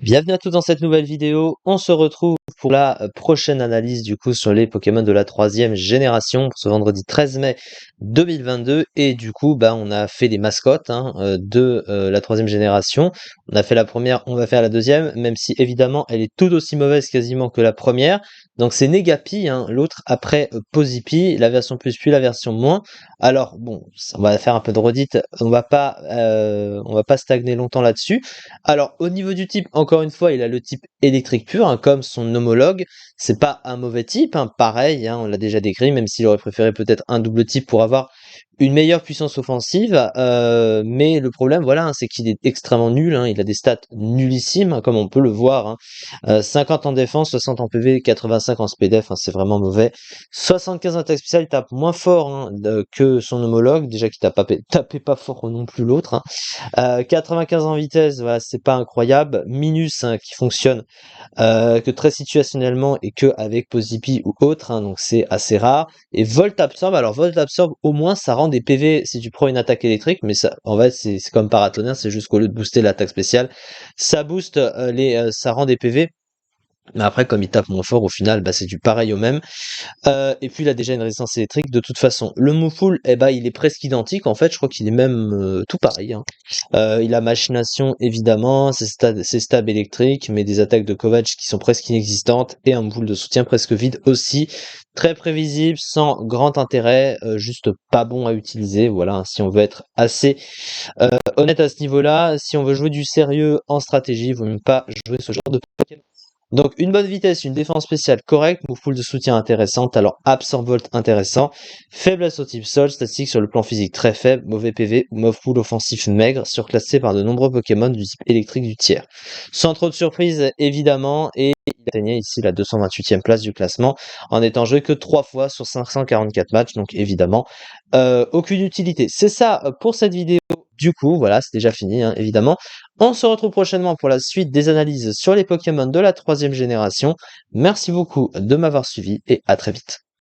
Bienvenue à tous dans cette nouvelle vidéo. On se retrouve pour la prochaine analyse du coup sur les Pokémon de la troisième génération pour ce vendredi 13 mai 2022. Et du coup, on a fait les mascottes de la troisième génération. On a fait la première, on va faire la deuxième, même si évidemment elle est tout aussi mauvaise quasiment que la première. Donc c'est Negapi, l'autre après Posipi, la version plus puis la version moins. Alors bon, on va faire un peu de redite, on va pas stagner longtemps là-dessus. Alors, au niveau du type, encore une fois, il a le type électrique pur, comme son homologue. C'est pas un mauvais type, pareil, on l'a déjà décrit, même s'il aurait préféré peut-être un double type pour avoir une meilleure puissance offensive. Mais le problème, voilà, c'est qu'il est extrêmement nul. Il a des stats nullissimes, comme on peut le voir. 50 en défense, 60 en PV, 85 en SPDF, c'est vraiment mauvais. 75 en attaque spéciale, il tape moins fort que son homologue. Déjà qu'il tapait pas fort non plus l'autre. 95 en vitesse, voilà, c'est pas incroyable. Minus qui fonctionne que très situationnellement et que avec Posipi ou autre, donc c'est assez rare. Et Volt Absorb, alors Volt Absorb au moins ça rend des PV si tu prends une attaque électrique, mais ça en fait c'est comme paratonnerre, c'est juste qu'au lieu de booster l'attaque spéciale, ça booste ça rend des PV. Mais après, comme il tape moins fort, au final, c'est du pareil au même. Et puis il a déjà une résistance électrique de toute façon. Le Mouful, il est presque identique en fait, je crois qu'il est même tout pareil. Il a machination évidemment, ses stabs électriques, mais des attaques de Kovac qui sont presque inexistantes, et un Mouful de soutien presque vide aussi. Très prévisible, sans grand intérêt, juste pas bon à utiliser, voilà, si on veut être assez honnête à ce niveau-là. Si on veut jouer du sérieux en stratégie, il vaut même pas jouer ce genre de Pokémon. Donc une bonne vitesse, une défense spéciale correcte, move pool de soutien intéressante, alors Absorbolt intéressant, faiblesse au type sol, statistique sur le plan physique très faible, mauvais PV ou move pool offensif maigre, surclassé par de nombreux Pokémon du type électrique du tiers. Sans trop de surprise évidemment, et il atteignait ici la 228e place du classement en étant joué que 3 fois sur 544 matchs, donc évidemment aucune utilité. C'est ça pour cette vidéo. Du coup, voilà, c'est déjà fini, évidemment. On se retrouve prochainement pour la suite des analyses sur les Pokémon de la troisième génération. Merci beaucoup de m'avoir suivi et à très vite.